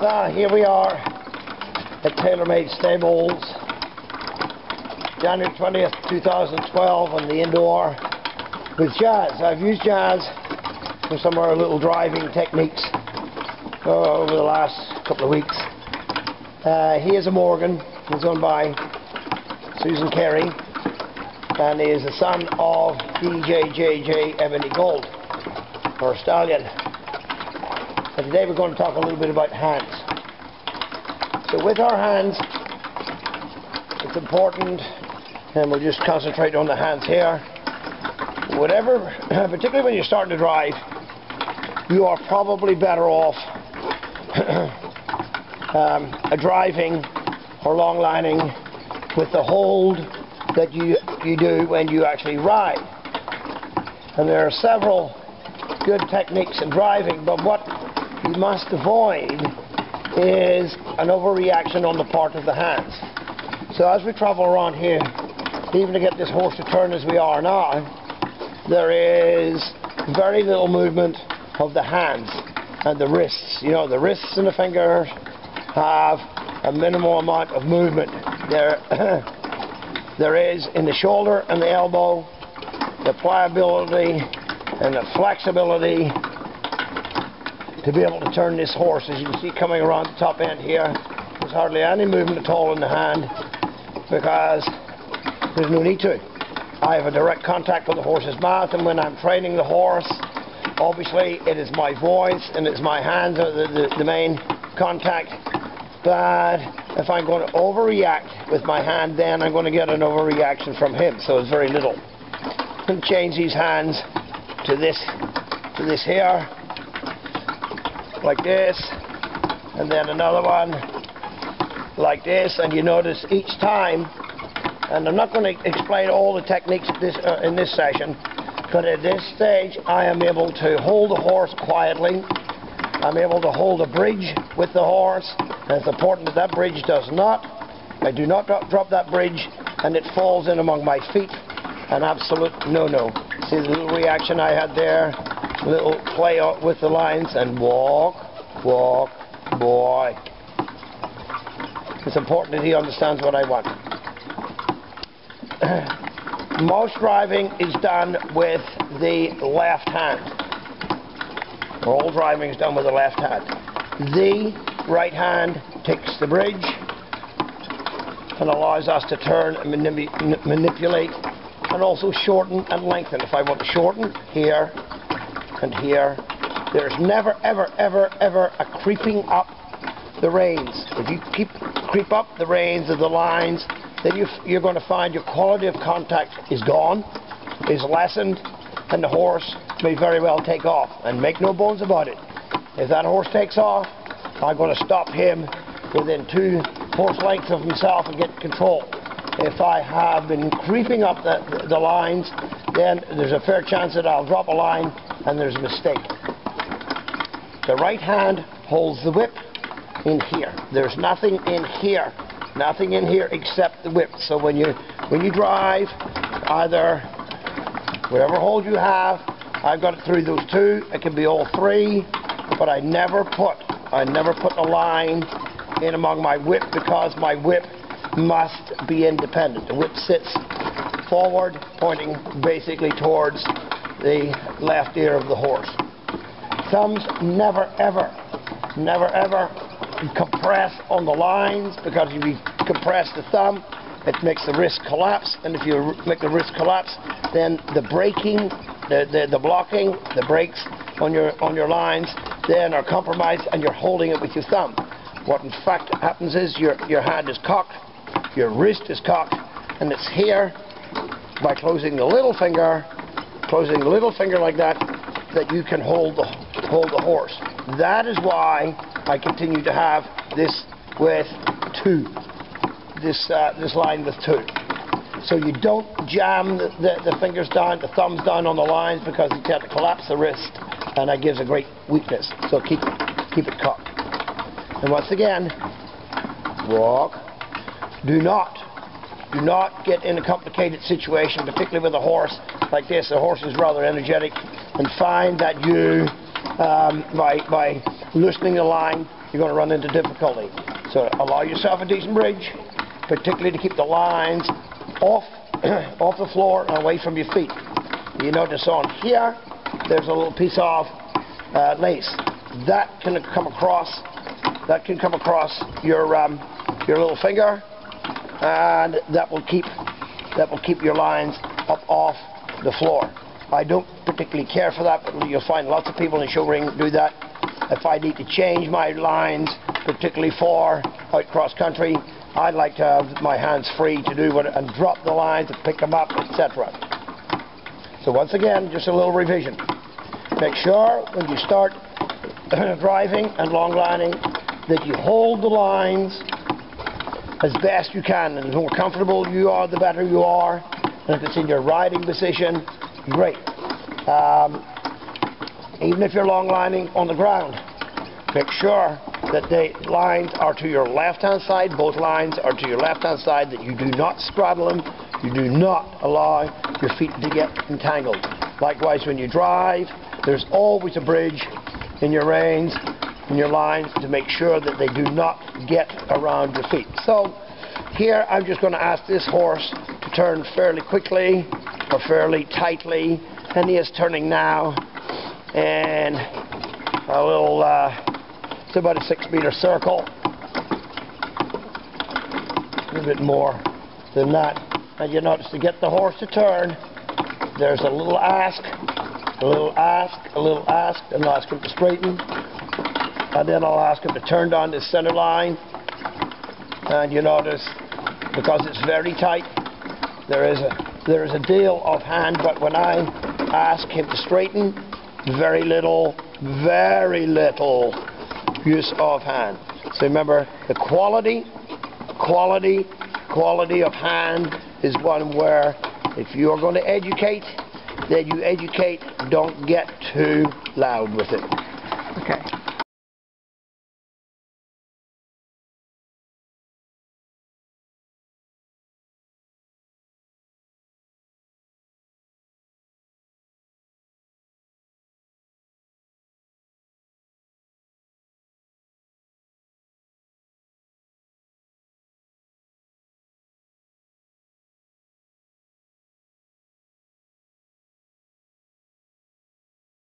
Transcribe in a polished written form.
Here we are at TaylorMade Stables, January 20th, 2012, on the indoor with Jazz. I've used Jazz for some of our little driving techniques over the last couple of weeks. He is a Morgan. He's owned by Susan Carey, and he is the son of DJJJ Ebony Gold, or Stallion. And today we're going to talk a little bit about hands. So with our hands, it's important, and we'll just concentrate on the hands here. Whatever, particularly when you're starting to drive, you are probably better off driving or long lining with the hold that you do when you actually ride. And there are several good techniques in driving, but what you must avoid is an overreaction on the part of the hands. So as we travel around here, even to get this horse to turn as we are now, there is very little movement of the hands and the wrists. You know, the wrists and the fingers have a minimal amount of movement. There is in the shoulder and the elbow, the pliability and the flexibility to be able to turn this horse. As you can see coming around the top end here, there's hardly any movement at all in the hand because there's no need to. I have a direct contact with the horse's mouth, and when I'm training the horse, obviously it is my voice and it's my hands are the main contact. But if I'm going to overreact with my hand, then I'm going to get an overreaction from him. So it's very little. And change these hands to this here, like this, and then another one like this. And you notice each time, and I'm not going to explain all the techniques in this session, but at this stage I am able to hold the horse quietly. I'm able to hold a bridge with the horse, and it's important that that bridge I do not drop that bridge and it falls in among my feet. An absolute no-no. See the little reaction I had there, a little play out with the lines, and walk, walk, boy. It's important that he understands what I want. Most driving is done with the left hand. All driving is done with the left hand. The right hand takes the bridge and allows us to turn and manipulate and also shorten and lengthen. If I want to shorten here and here, there's never, ever, ever, ever a creeping up the reins. If you creep up the reins of the lines, then you're going to find your quality of contact is gone, is lessened, and the horse may very well take off. And make no bones about it, if that horse takes off, I'm going to stop him within 2 horse lengths of himself and get control. If I have been creeping up the lines, then there's a fair chance that I'll drop a line and there's a mistake. The right hand holds the whip in here. There's nothing in here. Nothing in here except the whip. So when you drive, either whatever hold you have, I've got it through those 2. It can be all 3, but I never put a line in among my whip, because my whip must be independent. The whip sits forward, pointing basically towards the left ear of the horse. Thumbs never ever compress on the lines, because if you compress the thumb, it makes the wrist collapse, and if you make the wrist collapse, then the braking, the blocking, the brakes on your lines then are compromised, and you're holding it with your thumb. What in fact happens is your hand is cocked, your wrist is cocked, and it's here by closing the little finger like that, that you can hold the horse. That is why I continue to have this with 2. This line with 2. So you don't jam the fingers down, the thumbs down on the lines, because you tend to collapse the wrist, and that gives a great weakness. So keep it cocked. And once again, walk. Do not get in a complicated situation, particularly with a horse like this. The horse is rather energetic, and find that you, by loosening the line, you're going to run into difficulty. So allow yourself a decent bridge, particularly to keep the lines off, off the floor and away from your feet. You notice on here, there's a little piece of lace. That can come across your little finger, and that will keep your lines up off the floor. I don't particularly care for that, but you'll find lots of people in the show ring do that. If I need to change my lines, particularly for out cross country, I like to have my hands free to do and drop the lines and pick them up, etc. So once again, just a little revision. Make sure when you start driving and long lining that you hold the lines as best you can, and the more comfortable you are, the better you are. And if it's in your riding position, great. Even if you're long lining on the ground, make sure that the lines are to your left-hand side, both lines are to your left-hand side, that you do not straddle them, you do not allow your feet to get entangled. Likewise, when you drive, there's always a bridge in your reins, in your lines, to make sure that they do not get around your feet. So here I'm just going to ask this horse to turn fairly quickly or fairly tightly, and he is turning now in a little, it's about a 6-meter circle, a little bit more than that. And you notice, to get the horse to turn, there's a little ask, a little ask, a little ask, and I'll ask him to straighten, and then I'll ask him to turn down the center line. And you notice, because it's very tight, there is a deal of hand, but when I ask him to straighten, very little use of hand. So remember, the quality of hand is one where if you're going to educate, then you educate, don't get too loud with it. Okay.